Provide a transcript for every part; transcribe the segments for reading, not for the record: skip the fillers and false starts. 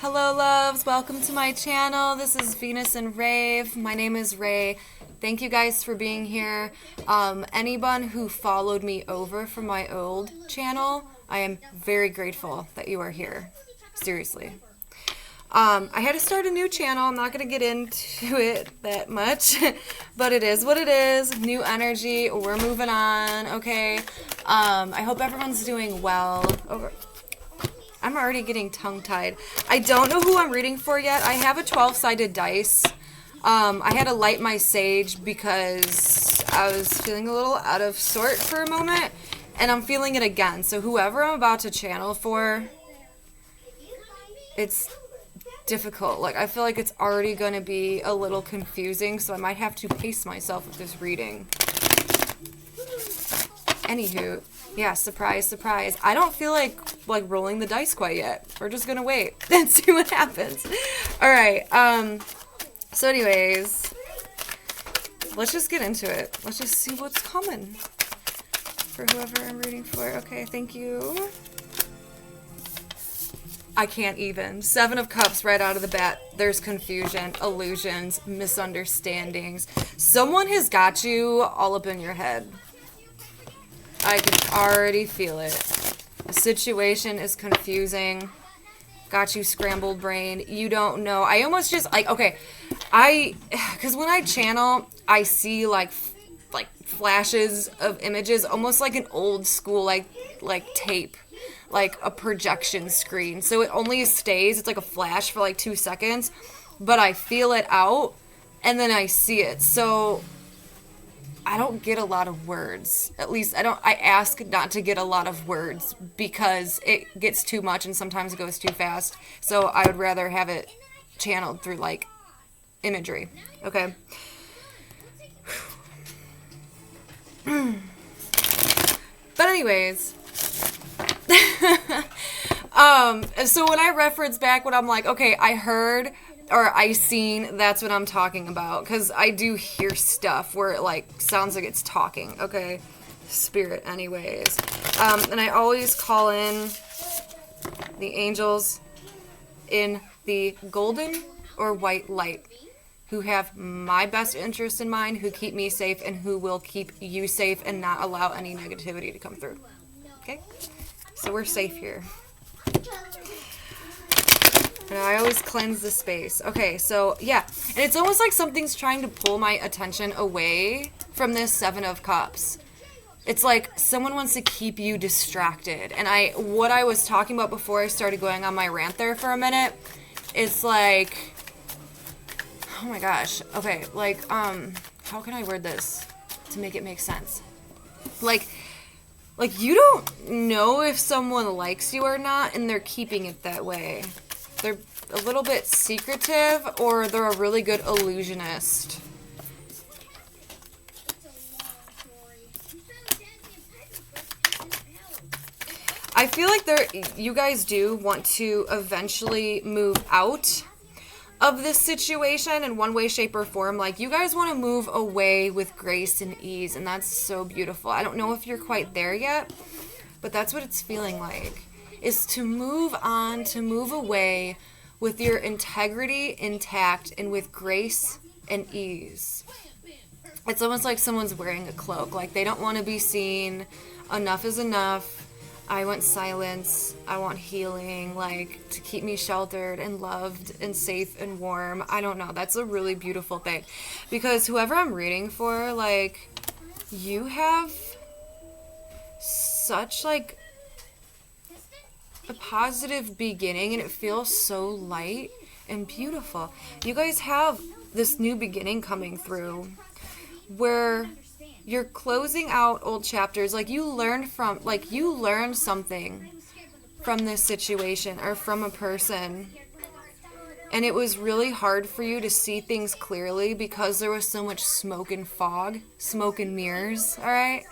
Hello loves, welcome to my channel. This is Venus and Rave. My name is Ray. Thank you guys for being here. Anyone who followed me over from my old channel, I am very grateful that you are here. Seriously. I had to start a new channel. I'm not going to get into it that much, but it is what it is. New energy. We're moving on, okay? I hope everyone's doing well. I'm already getting tongue-tied. I don't know who I'm reading for yet. I have a 12-sided dice. I had to light my sage because I was feeling a little out of sort for a moment, and I'm feeling it again. So whoever I'm about to channel for, it's difficult. Like, I feel like it's already going to be a little confusing, so I might have to pace myself with this reading. Anywho, yeah, surprise, surprise. I don't feel like rolling the dice quite yet. We're just gonna wait and see what happens. All right. So anyways, let's just get into it. Let's just see what's coming for whoever I'm reading for. Okay, thank you. I can't even. 7 of Cups right out of the bat. There's confusion, illusions, misunderstandings. Someone has got you all up in your head. I can already feel it. The situation is confusing. Got you scrambled brain. You don't know. I almost just, like, okay. Because when I channel, I see, like flashes of images, almost like an old school, like tape. Like a projection screen. So it only stays, it's like a flash for like 2 seconds. But I feel it out, and then I see it. So I don't get a lot of words. At least I ask not to get a lot of words because it gets too much and sometimes it goes too fast. So I would rather have it channeled through like imagery. Okay. But anyways, so when I reference back when I'm like, okay, I heard or I seen, that's what I'm talking about. Because I do hear stuff where it, like, sounds like it's talking. Okay? Spirit, anyways. And I always call in the angels in the golden or white light who have my best interest in mind, who keep me safe, and who will keep you safe and not allow any negativity to come through. Okay? So we're safe here. And I always cleanse the space. Okay, so, yeah. And it's almost like something's trying to pull my attention away from this 7 of Cups. It's like someone wants to keep you distracted. And what I was talking about before I started going on my rant there for a minute, it's like, oh my gosh. Okay, like, how can I word this to make it make sense? Like you don't know if someone likes you or not, and they're keeping it that way. They're a little bit secretive, or they're a really good illusionist. I feel like you guys do want to eventually move out of this situation in one way, shape, or form. Like, you guys want to move away with grace and ease, and that's so beautiful. I don't know if you're quite there yet, but that's what it's feeling like. Is to move on, to move away with your integrity intact and with grace and ease. It's almost like someone's wearing a cloak. Like, they don't want to be seen. Enough is enough. I want silence. I want healing, like, to keep me sheltered and loved and safe and warm. I don't know. That's a really beautiful thing. Because whoever I'm reading for, like, you have such, like, a positive beginning, and it feels so light and beautiful. You guys have this new beginning coming through where you're closing out old chapters. Like, you learned something from this situation or from a person, and it was really hard for you to see things clearly because there was so much smoke and fog, smoke and mirrors, all right?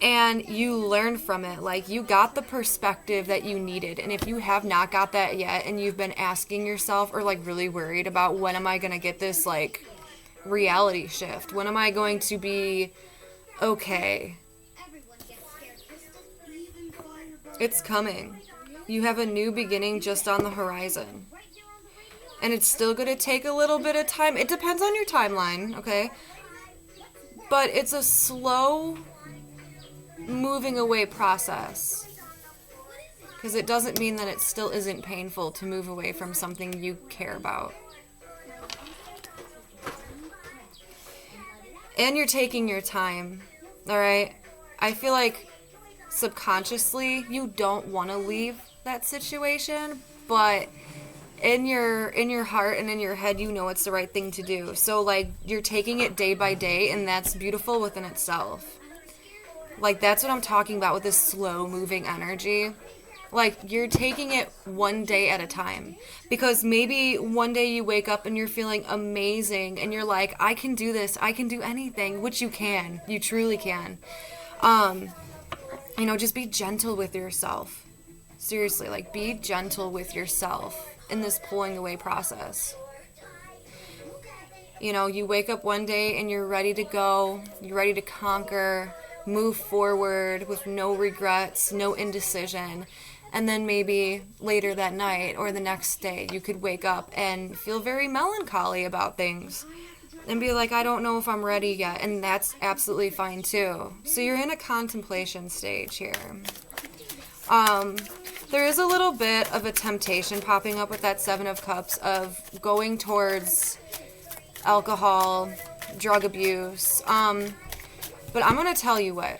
And you learned from it. Like, you got the perspective that you needed. And if you have not got that yet, and you've been asking yourself or, like, really worried about when am I going to get this, like, reality shift? When am I going to be okay? It's coming. You have a new beginning just on the horizon. And it's still going to take a little bit of time. It depends on your timeline, okay? But it's a slow moving away process. Because it doesn't mean that it still isn't painful to move away from something you care about. And you're taking your time, alright? I feel like subconsciously you don't want to leave that situation, but in your heart and in your head you know it's the right thing to do. So like you're taking it day by day, and that's beautiful within itself. Like that's what I'm talking about with this slow moving energy. Like you're taking it one day at a time, because maybe one day you wake up and you're feeling amazing and you're like, I can do this, I can do anything, which you can, you truly can. You know, just be gentle with yourself. Seriously, like be gentle with yourself in this pulling away process. You know, you wake up one day and you're ready to go, you're ready to conquer, move forward with no regrets, no indecision. And then maybe later that night or the next day, you could wake up and feel very melancholy about things and be like, I don't know if I'm ready yet. And that's absolutely fine too. So you're in a contemplation stage here. There is a little bit of a temptation popping up with that Seven of Cups of going towards alcohol, drug abuse. But I'm going to tell you what.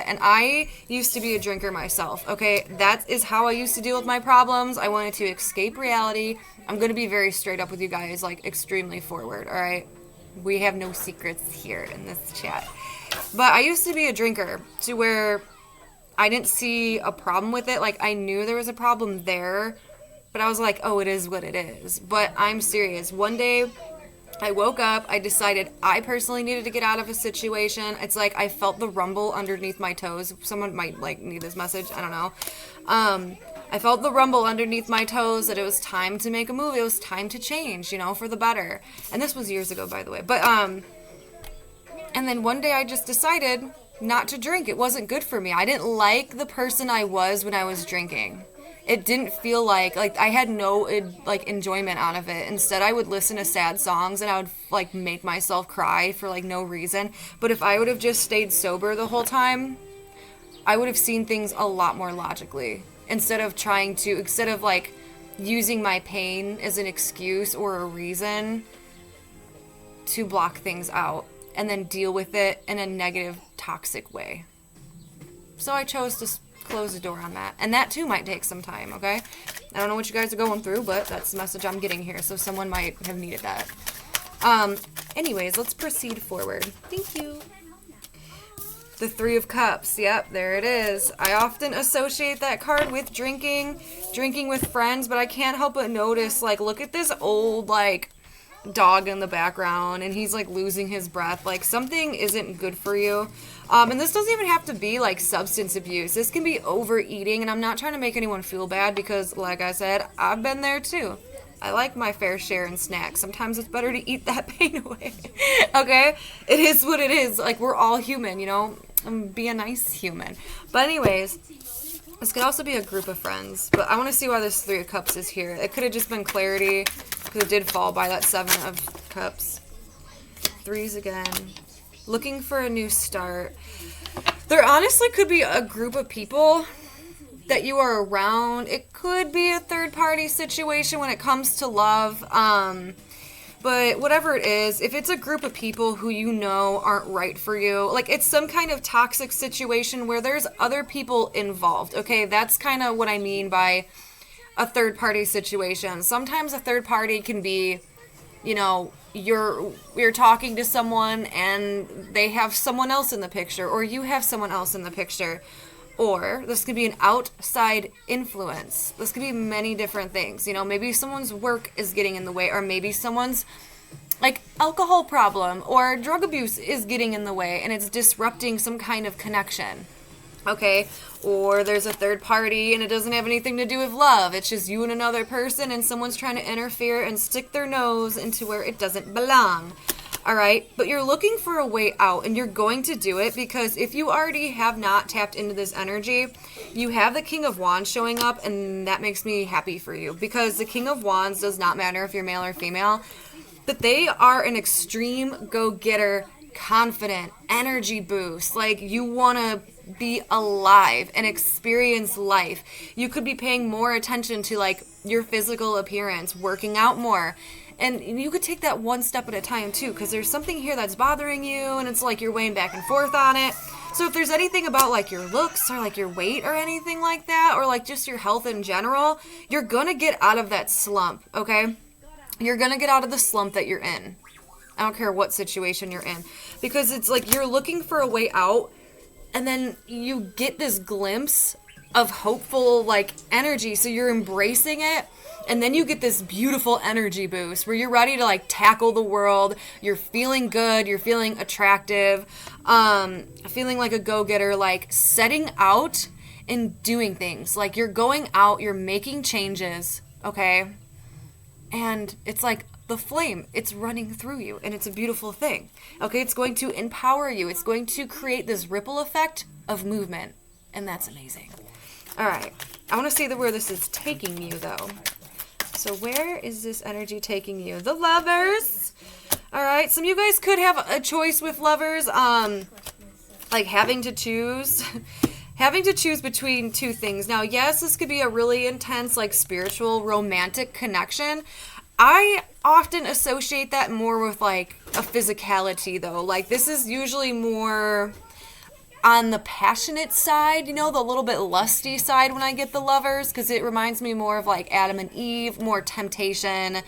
And I used to be a drinker myself, okay? That is how I used to deal with my problems. I wanted to escape reality. I'm going to be very straight up with you guys, like extremely forward, all right? We have no secrets here in this chat. But I used to be a drinker to where I didn't see a problem with it. Like, I knew there was a problem there, but I was like, oh, it is what it is. But I'm serious. One day I woke up, I decided I personally needed to get out of a situation. It's like I felt the rumble underneath my toes. Someone might like need this message, I don't know. I felt the rumble underneath my toes that it was time to make a move. It was time to change, you know, for the better. And this was years ago, by the way. But and then one day I just decided not to drink. It wasn't good for me. I didn't like the person I was when I was drinking. It didn't feel like I had no enjoyment out of it. Instead, I would listen to sad songs and I would like make myself cry for like no reason. But if I would have just stayed sober the whole time, I would have seen things a lot more logically. Instead of like using my pain as an excuse or a reason to block things out and then deal with it in a negative, toxic way. So I chose to close the door on that. And that too might take some time, okay? I don't know what you guys are going through, but that's the message I'm getting here. So someone might have needed that. Anyways, let's proceed forward. Thank you. The Three of Cups. Yep, there it is. I often associate that card with drinking with friends, but I can't help but notice, like, look at this old, like, dog in the background, and he's, like, losing his breath. Like, something isn't good for you. And this doesn't even have to be, like, substance abuse. This can be overeating, and I'm not trying to make anyone feel bad because, like I said, I've been there, too. I like my fair share in snacks. Sometimes it's better to eat that pain away. Okay? It is what it is. Like, we're all human, you know? Be a nice human. But anyways, this could also be a group of friends. But I want to see why this Three of Cups is here. It could have just been clarity, because it did fall by that Seven of Cups. Threes again. Looking for a new start. There honestly could be a group of people that you are around. It could be a third-party situation when it comes to love. But whatever it is, if it's a group of people who you know aren't right for you, like it's some kind of toxic situation where there's other people involved, okay? That's kind of what I mean by a third-party situation. Sometimes a third party can be, you know, you're talking to someone and they have someone else in the picture, or you have someone else in the picture. Or this could be an outside influence. This could be many different things. You know, maybe someone's work is getting in the way, or maybe someone's like alcohol problem or drug abuse is getting in the way and it's disrupting some kind of connection. Okay? Or there's a third party and it doesn't have anything to do with love. It's just you and another person and someone's trying to interfere and stick their nose into where it doesn't belong. All right, but you're looking for a way out, and you're going to do it, because if you already have not tapped into this energy, you have the King of Wands showing up, and that makes me happy for you, because the King of Wands does not matter if you're male or female, but they are an extreme go-getter, confident energy boost. Like, you want to be alive and experience life. You could be paying more attention to like your physical appearance, working out more. And you could take that one step at a time too, because there's something here that's bothering you, and it's like you're weighing back and forth on it. So if there's anything about like your looks or like your weight or anything like that, or like just your health in general, you're gonna get out of that slump, okay? You're gonna get out of the slump that you're in. I don't care what situation you're in, because it's like you're looking for a way out, and then you get this glimpse of hopeful like energy, so you're embracing it. And then you get this beautiful energy boost where you're ready to like tackle the world. You're feeling good. You're feeling attractive. Feeling like a go-getter, like setting out and doing things. Like you're going out, you're making changes, okay? And it's like the flame, it's running through you, and it's a beautiful thing, okay? It's going to empower you. It's going to create this ripple effect of movement, and that's amazing. All right, I want to see where this is taking you, though. So where is this energy taking you? The Lovers. All right. Some of you guys could have a choice with Lovers. Like having to choose between two things. Now, yes, this could be a really intense, like spiritual, romantic connection. I often associate that more with like a physicality, though. Like this is usually more on the passionate side, you know, the little bit lusty side when I get the Lovers, because it reminds me more of like Adam and Eve, more temptation,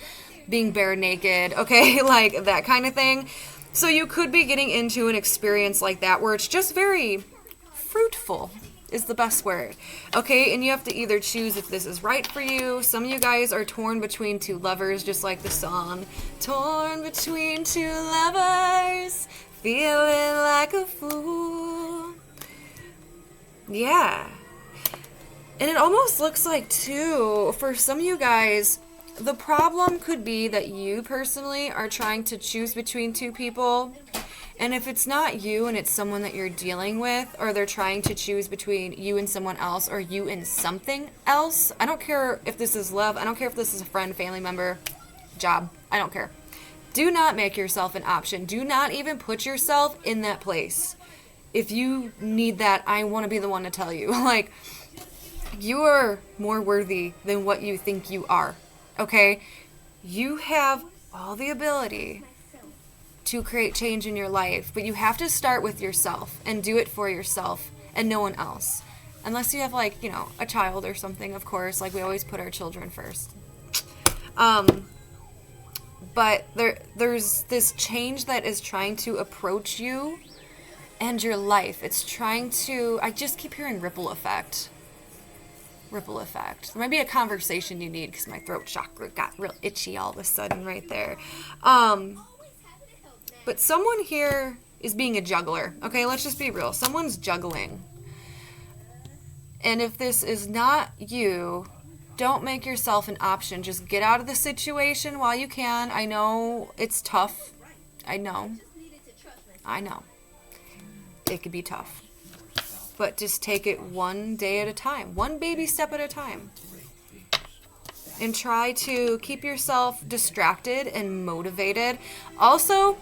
being bare naked, okay, like that kind of thing. So you could be getting into an experience like that where it's just very fruitful is the best word, okay? And you have to either choose if this is right for you. Some of you guys are torn between two lovers, just like the song, torn between two lovers, feeling like a fool. Yeah. And it almost looks like, too, for some of you guys, the problem could be that you personally are trying to choose between two people. And if it's not you and it's someone that you're dealing with, or they're trying to choose between you and someone else, or you and something else, I don't care if this is love, I don't care if this is a friend, family member, job, I don't care. Do not make yourself an option. Do not even put yourself in that place. If you need that, I want to be the one to tell you. Like, you are more worthy than what you think you are, okay? You have all the ability to create change in your life, but you have to start with yourself and do it for yourself and no one else. Unless you have, like, you know, a child or something, of course. Like, we always put our children first. But there's this change that is trying to approach you and your life. It's trying to, I just keep hearing ripple effect. Ripple effect. There might be a conversation you need because my throat chakra got real itchy all of a sudden right there. But someone here is being a juggler. Okay, let's just be real. Someone's juggling. And if this is not you, don't make yourself an option. Just get out of the situation while you can. I know it's tough. I know. It could be tough. But just take it one day at a time. One baby step at a time. And try to keep yourself distracted and motivated. Also,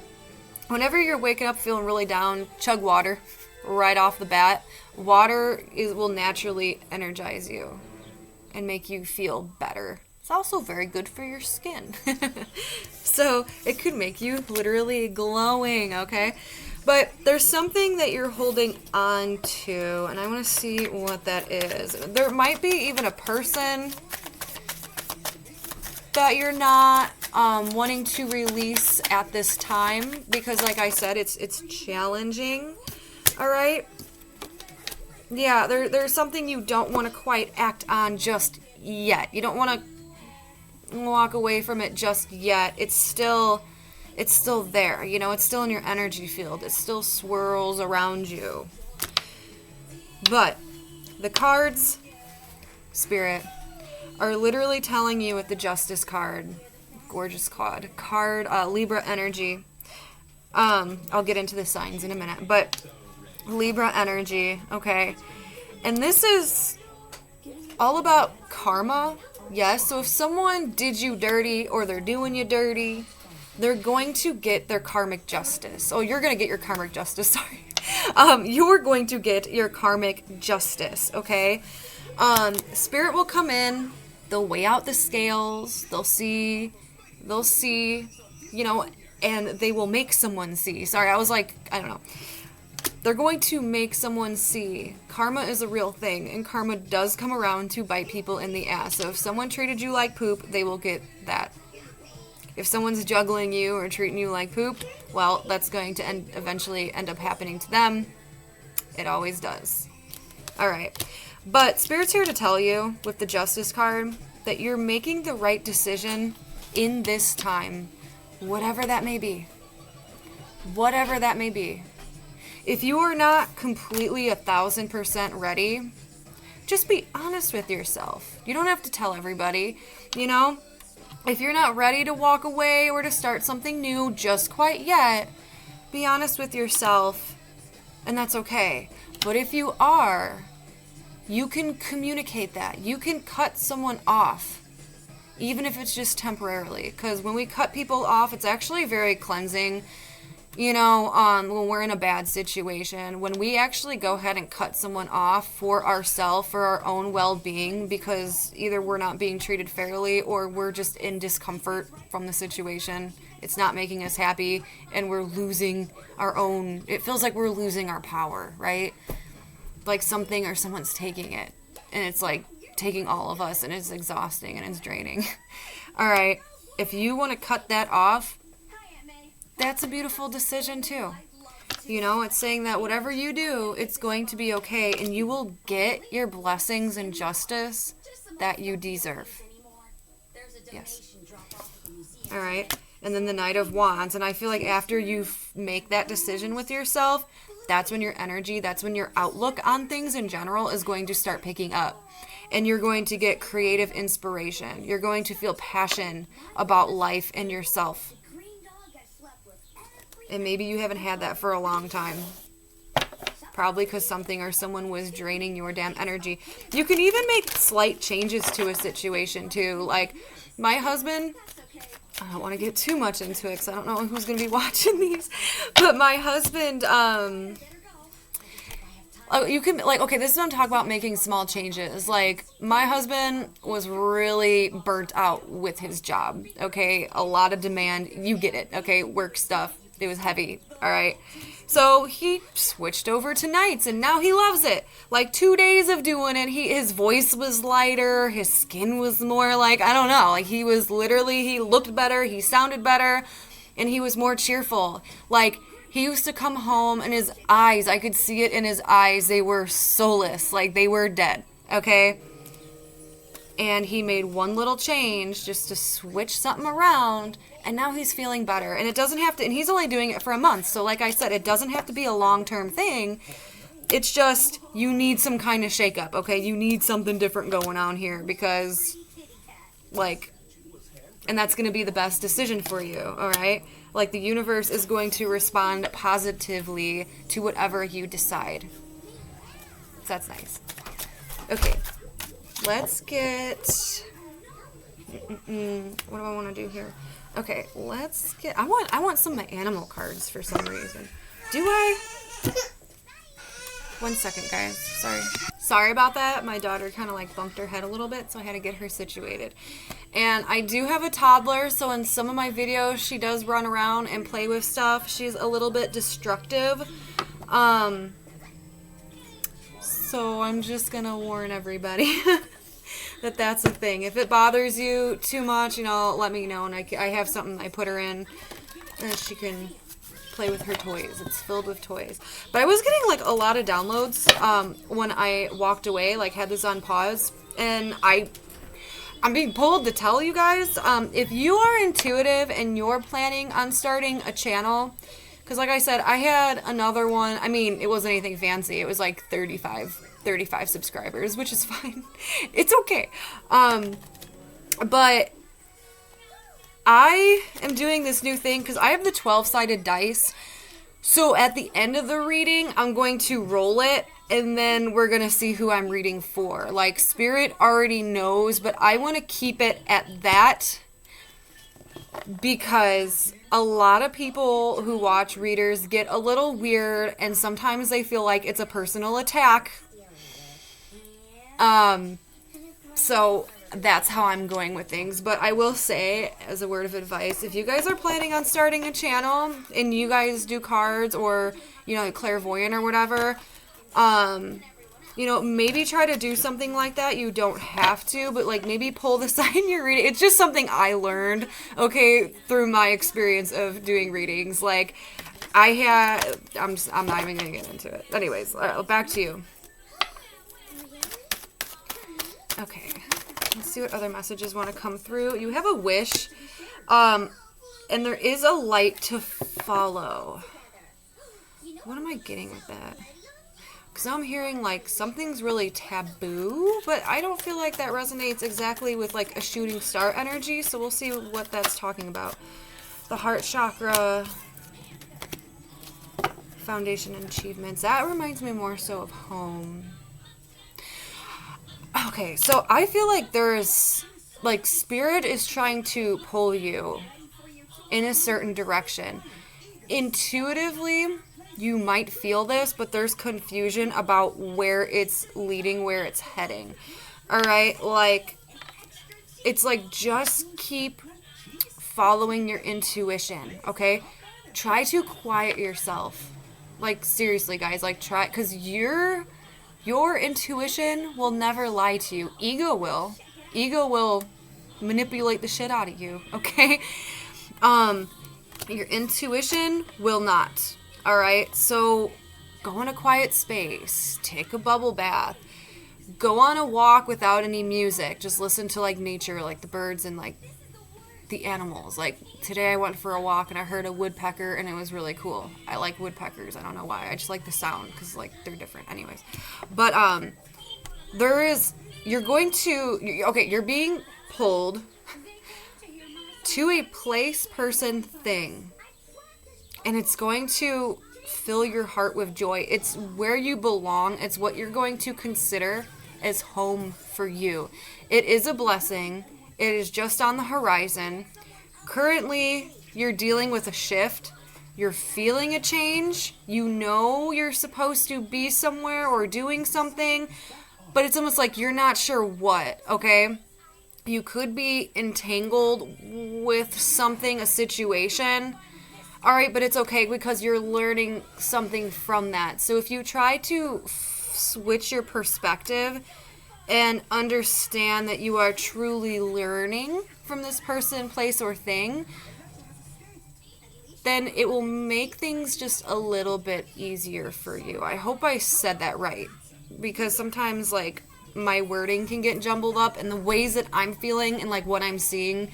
whenever you're waking up feeling really down, chug water right off the bat. Water will naturally energize you and make you feel better. It's also very good for your skin. So it could make you literally glowing, okay? But there's something that you're holding on to, and I want to see what that is. There might be even a person that you're not wanting to release at this time, because like I said, it's challenging. All right? Yeah, there's something you don't want to quite act on just yet. You don't want to walk away from it just yet. It's still there, you know, it's still in your energy field. It still swirls around you. But the cards, Spirit, are literally telling you with the Justice card, gorgeous card, Libra energy, I'll get into the signs in a minute, but Libra energy, okay? And this is all about karma, yes? So if someone did you dirty or they're doing you dirty, they're going to get their karmic justice. Oh, you're going to get your karmic justice, sorry. You're going to get your karmic justice, okay? Spirit will come in, they'll weigh out the scales, they'll see, you know, and they will make someone see. Sorry, I was like, I don't know. They're going to make someone see. Karma is a real thing, and karma does come around to bite people in the ass. So if someone treated you like poop, they will get that. If someone's juggling you or treating you like poop, well, that's going to eventually end up happening to them. It always does. All right. But Spirit's here to tell you, with the Justice card, that you're making the right decision in this time, whatever that may be. Whatever that may be. If you are not completely 1,000% ready, just be honest with yourself. You don't have to tell everybody, you know? If you're not ready to walk away or to start something new just quite yet, be honest with yourself, and that's okay. But if you are, you can communicate that. You can cut someone off, even if it's just temporarily. Because when we cut people off, it's actually very cleansing. You know, when we're in a bad situation, when we actually go ahead and cut someone off for ourselves, for our own well-being, because either we're not being treated fairly or we're just in discomfort from the situation, it's not making us happy, and we're losing our own, it feels like we're losing our power, right? Like something or someone's taking it, and it's like taking all of us, and it's exhausting and it's draining. All right, if you want to cut that off, that's a beautiful decision too. You know, it's saying that whatever you do, it's going to be okay, and you will get your blessings and justice that you deserve. Yes. All right. And then the Knight of Wands. And I feel like after you make that decision with yourself, that's when your energy, that's when your outlook on things in general is going to start picking up. And you're going to get creative inspiration. You're going to feel passion about life and yourself. And maybe you haven't had that for a long time. Probably because something or someone was draining your damn energy. You can even make slight changes to a situation too. Like my husband, I don't want to get too much into it because I don't know who's going to be watching these. But my husband, you can, like, okay, this is what I'm talking about, making small changes. Like, my husband was really burnt out with his job, okay? A lot of demand. You get it, okay? Work stuff. It was heavy, all right? So he switched over to nights, and now he loves it. Like 2 days of doing it, his voice was lighter, his skin was more like, I don't know, like he was literally, he looked better, he sounded better, and he was more cheerful. Like, he used to come home, and his eyes, I could see it in his eyes, they were soulless, like they were dead, okay? And he made one little change just to switch something around, and now he's feeling better. And it doesn't have to, and he's only doing it for a month. So like I said, it doesn't have to be a long-term thing. It's just, you need some kind of shakeup, okay? You need something different going on here because, like, and that's going to be the best decision for you, all right? Like, the universe is going to respond positively to whatever you decide. So that's nice. Okay. Let's get, what do I want to do here? Okay, let's get, I want some of my animal cards for some reason. Do I? 1 second, guys. Sorry about that. My daughter kind of like bumped her head a little bit, so I had to get her situated. And I do have a toddler, so in some of my videos, she does run around and play with stuff. She's a little bit destructive. So I'm just gonna warn everybody that that's a thing. If it bothers you too much, you know, let me know. And I have something I put her in, and she can play with her toys. It's filled with toys. But I was getting like a lot of downloads when I walked away, like had this on pause, and I'm being pulled to tell you guys, if you are intuitive and you're planning on starting a channel, because like I said, I had another one. I mean, it wasn't anything fancy. It was like 35 subscribers, which is fine. It's okay. But I am doing this new thing because I have the 12-sided dice. So at the end of the reading, I'm going to roll it, and then we're going to see who I'm reading for. Like, Spirit already knows, but I want to keep it at that because a lot of people who watch readers get a little weird, and sometimes they feel like it's a personal attack. So that's how I'm going with things. But I will say, as a word of advice, if you guys are planning on starting a channel and you guys do cards or, clairvoyant or whatever, maybe try to do something like that. You don't have to, but like maybe pull the sign you're reading. It's just something I learned, through my experience of doing readings. Like I'm not even going to get into it. Anyways, back to you. Okay. Let's see what other messages want to come through. You have a wish, and there is a light to follow. What am I getting with that? Because I'm hearing like something's really taboo, but I don't feel like that resonates exactly with like a shooting star energy, so we'll see what that's talking about. The heart chakra, foundation and achievements. That reminds me more so of home. Okay, so I feel like Spirit is trying to pull you in a certain direction. Intuitively, you might feel this, but there's confusion about where it's leading, where it's heading. Alright, it's like just keep following your intuition, okay? Try to quiet yourself. Like, seriously, guys, try, because your intuition will never lie to you. Ego will. Ego will manipulate the shit out of you, okay? Your intuition will not. All right? So go in a quiet space. Take a bubble bath. Go on a walk without any music. Just listen to, nature, the birds and, the animals. Today I went for a walk and I heard a woodpecker and it was really cool. I like woodpeckers. I don't know why. I just like the sound because they're different. Anyways, but you're being pulled to a place, person, thing, and it's going to fill your heart with joy. It's where you belong. It's what you're going to consider as home for you. It is a blessing. It is just on the horizon. Currently, you're dealing with a shift. You're feeling a change. You know you're supposed to be somewhere or doing something, but it's almost like you're not sure what, okay? You could be entangled with something, a situation. All right, but it's okay because you're learning something from that. So if you try to switch your perspective and understand that you are truly learning from this person, place, or thing, then it will make things just a little bit easier for you. I hope I said that right, because sometimes my wording can get jumbled up, and the ways that I'm feeling and what I'm seeing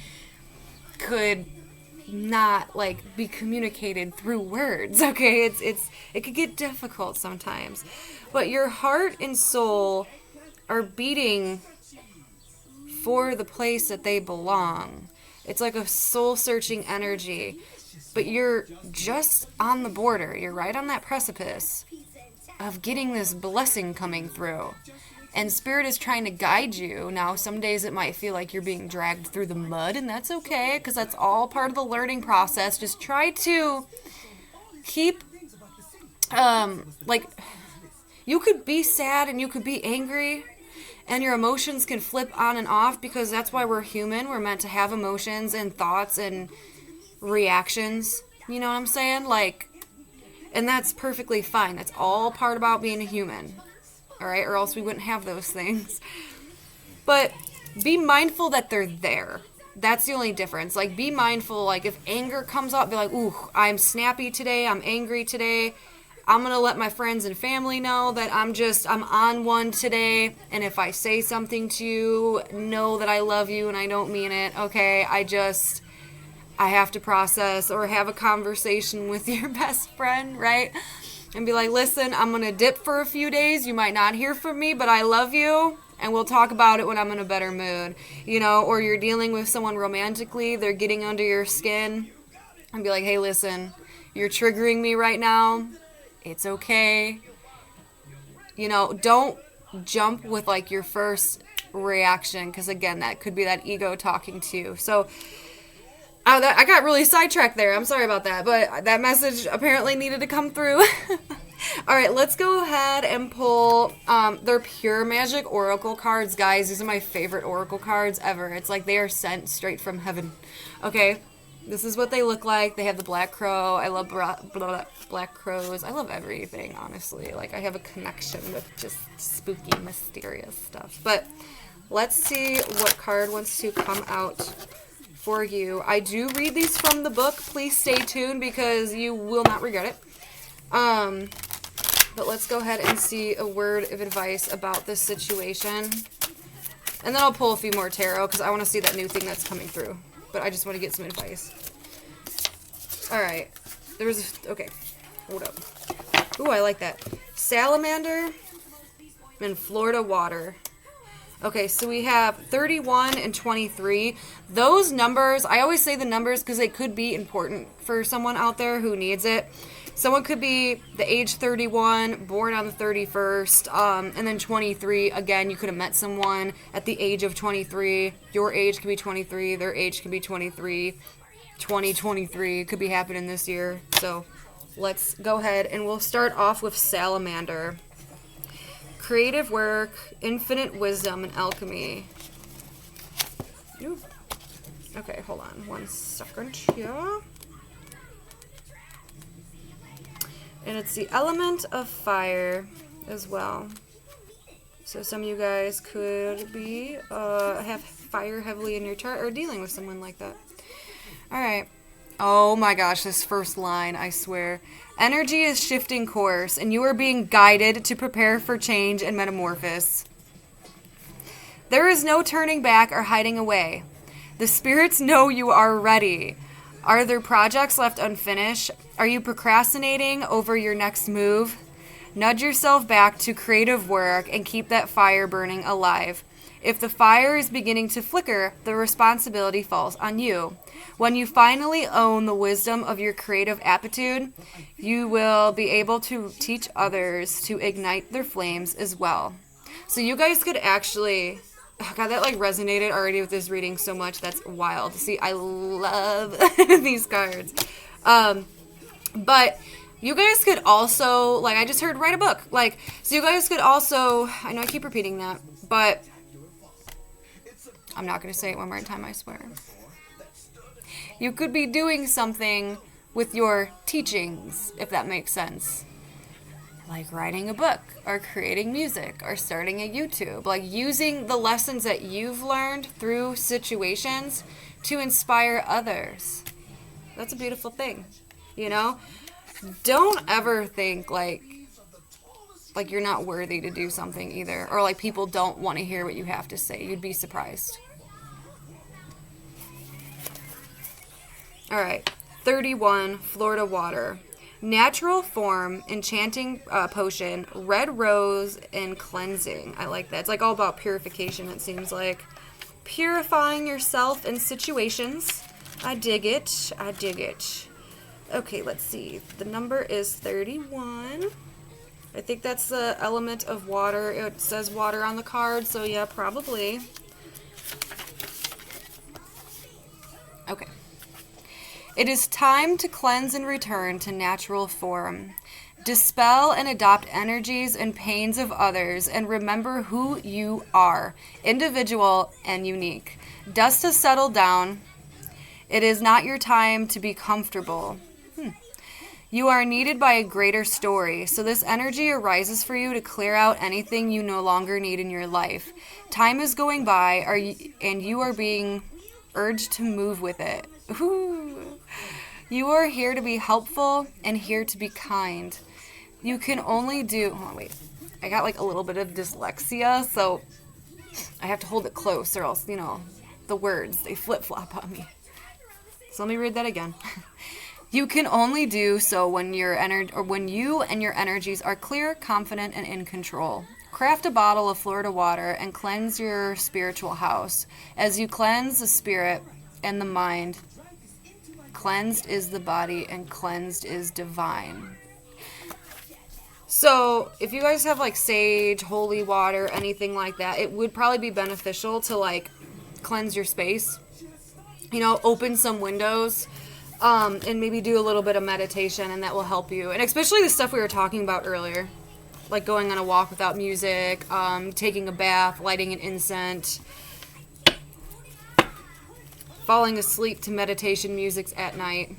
could not be communicated through words. Okay, it could get difficult sometimes, but your heart and soul are beating for the place that they belong. It's like a soul-searching energy, but you're just on the border. You're right on that precipice of getting this blessing coming through. And Spirit is trying to guide you. Now, some days it might feel like you're being dragged through the mud, and that's okay, because that's all part of the learning process. Just try to keep, you could be sad and you could be angry, and your emotions can flip on and off, because that's why we're human. We're meant to have emotions and thoughts and reactions. You know what I'm saying? And that's perfectly fine. That's all part about being a human. All right? Or else we wouldn't have those things. But be mindful that they're there. That's the only difference. Be mindful. If anger comes up, be like, ooh, I'm snappy today. I'm angry today. I'm going to let my friends and family know that I'm on one today. And if I say something to you, know that I love you and I don't mean it. Okay? I have to process or have a conversation with your best friend, right? And be like, listen, I'm going to dip for a few days. You might not hear from me, but I love you. and we'll talk about it when I'm in a better mood, you know, or you're dealing with someone romantically, they're getting under your skin, and be like, hey, listen, you're triggering me right now. It's okay. You know, don't jump with like your first reaction, because again, that could be that ego talking to you. So I got really sidetracked there. I'm sorry about that, but that message apparently needed to come through. All right, let's go ahead and pull their Pure Magic Oracle cards. Guys, these are my favorite Oracle cards ever. It's like they are sent straight from heaven. Okay, this is what they look like. They have the black crow. I love black crows. I love everything, honestly. Like, I have a connection with just spooky, mysterious stuff. But let's see what card wants to come out for you. I do read these from the book. Please stay tuned because you will not regret it. But let's go ahead and see a word of advice about this situation. And then I'll pull a few more tarot because I want to see that new thing that's coming through. But I just want to get some advice. Alright. Okay. Hold up. Ooh, I like that. Salamander and Florida water. Okay, so we have 31 and 23. Those numbers, I always say the numbers because they could be important for someone out there who needs it. Someone could be the age 31, born on the 31st, and then 23. Again, you could have met someone at the age of 23. Your age could be 23. Their age could be 23. 2023 could be happening this year. So let's go ahead and we'll start off with Salamander. Creative work, infinite wisdom, and alchemy. Ooh. Okay, hold on 1 second here. And it's the element of fire as well. So some of you guys could be have fire heavily in your chart or dealing with someone like that. All right. Oh my gosh, this first line, I swear. Energy is shifting course, and you are being guided to prepare for change and metamorphosis. There is no turning back or hiding away. The spirits know you are ready. Are there projects left unfinished? Are you procrastinating over your next move? Nudge yourself back to creative work and keep that fire burning alive. If the fire is beginning to flicker, the responsibility falls on you. When you finally own the wisdom of your creative aptitude, you will be able to teach others to ignite their flames as well. So you guys could actually... Oh God, that like resonated already with this reading so much. That's wild. See, I love these cards. But you guys could also, like I just heard, write a book. Like, so you guys could also, I know I keep repeating that, but I'm not going to say it one more time, I swear. You could be doing something with your teachings, if that makes sense. Like writing a book, or creating music, or starting a YouTube. Like using the lessons that you've learned through situations to inspire others. That's a beautiful thing, you know? Don't ever think like you're not worthy to do something either. Or like people don't want to hear what you have to say. You'd be surprised. Alright, 31, Florida water. Natural form, enchanting potion, red rose, and cleansing. I like that. It's like all about purification, it seems like. Purifying yourself in situations. I dig it. I dig it. Okay, let's see. The number is 31. I think that's the element of water. It says water on the card, so yeah, probably. Okay. It is time to cleanse and return to natural form. Dispel and adopt energies and pains of others, and remember who you are, individual and unique. Dust has settled down. It is not your time to be comfortable. You are needed by a greater story, so this energy arises for you to clear out anything you no longer need in your life. Time is going by, and you are being urged to move with it. Ooh. You are here to be helpful and here to be kind. You can only do... Oh, wait. I got like a little bit of dyslexia, so I have to hold it close or else, you know, the words, they flip-flop on me. So let me read that again. You can only do so when you and your energies are clear, confident, and in control. Craft a bottle of Florida water and cleanse your spiritual house. As you cleanse the spirit and the mind, cleansed is the body and cleansed is divine. So if you guys have like sage, holy water, anything like that, it would probably be beneficial to like cleanse your space. You know, open some windows, and maybe do a little bit of meditation, and that will help you. And especially the stuff we were talking about earlier, like going on a walk without music, taking a bath, lighting an incense, falling asleep to meditation music at night.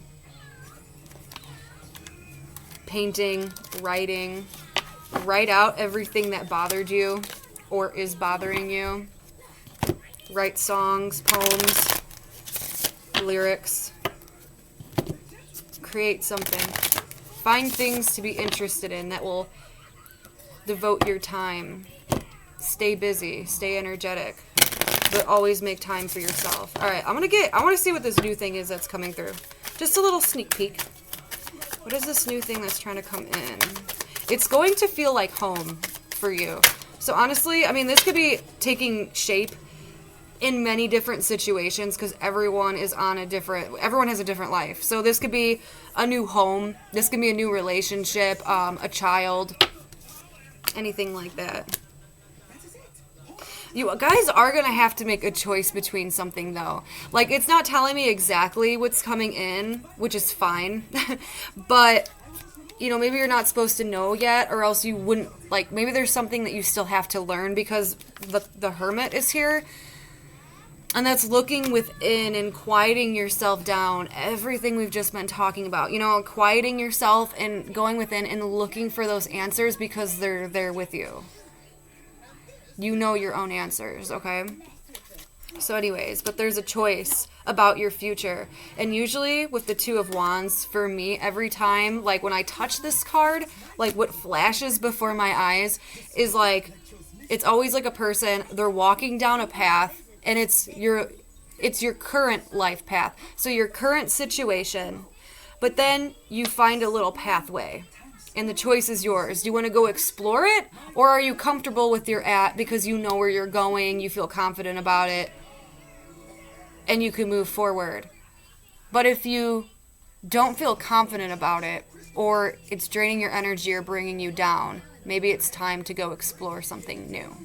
Painting, writing, write out everything that bothered you or is bothering you. Write songs, poems, lyrics. Create something. Find things to be interested in that will devote your time. Stay busy, stay energetic, but always make time for yourself. All right, I want to see what this new thing is that's coming through. Just a little sneak peek. What is this new thing that's trying to come in? It's going to feel like home for you. So honestly, I mean, this could be taking shape in many different situations because everyone has a different life. So this could be a new home. This could be a new relationship, a child, anything like that. You guys are going to have to make a choice between something, though. Like, it's not telling me exactly what's coming in, which is fine. But, you know, maybe you're not supposed to know yet, or else you wouldn't, like, maybe there's something that you still have to learn because the Hermit is here. And that's looking within and quieting yourself down. Everything we've just been talking about. You know, quieting yourself and going within and looking for those answers because they're there with you. You know your own answers, okay? So anyways, but there's a choice about your future. And usually with the Two of Wands, for me, every time, like when I touch this card, like what flashes before my eyes is like, it's always like a person, they're walking down a path, and it's your current life path. So your current situation, but then you find a little pathway. And the choice is yours. Do you want to go explore it? Or are you comfortable with your at because you know where you're going, you feel confident about it, and you can move forward? But if you don't feel confident about it, or it's draining your energy or bringing you down, maybe it's time to go explore something new.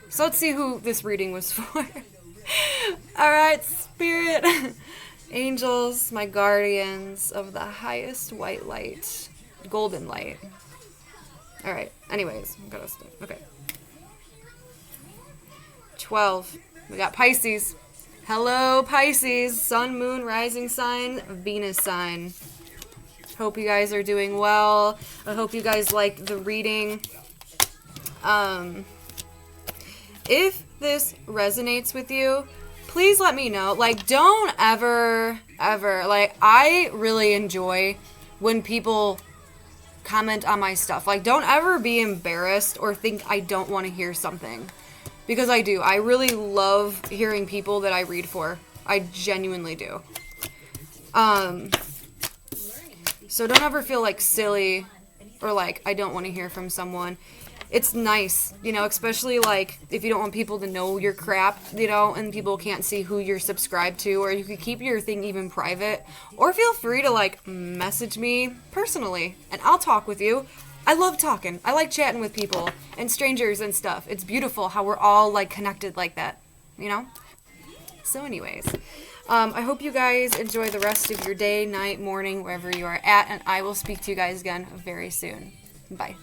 So let's see who this reading was for. Alright, Spirit, angels, my guardians of the highest white light. Golden light. Alright, anyways. Okay. 12. We got Pisces. Hello, Pisces. Sun, moon, rising sign, Venus sign. Hope you guys are doing well. I hope you guys like the reading. If this resonates with you, please let me know. Like, don't ever, like, I really enjoy when people comment on my stuff. Like, don't ever be embarrassed or think I don't want to hear something. Because I do. I really love hearing people that I read for. I genuinely do. So don't ever feel like silly or like I don't want to hear from someone. It's nice, you know, especially like if you don't want people to know your crap, you know, and people can't see who you're subscribed to, or you could keep your thing even private, or feel free to like message me personally and I'll talk with you. I love talking. I like chatting with people and strangers and stuff. It's beautiful how we're all like connected like that, you know? So anyways, I hope you guys enjoy the rest of your day, night, morning, wherever you are at, and I will speak to you guys again very soon. Bye.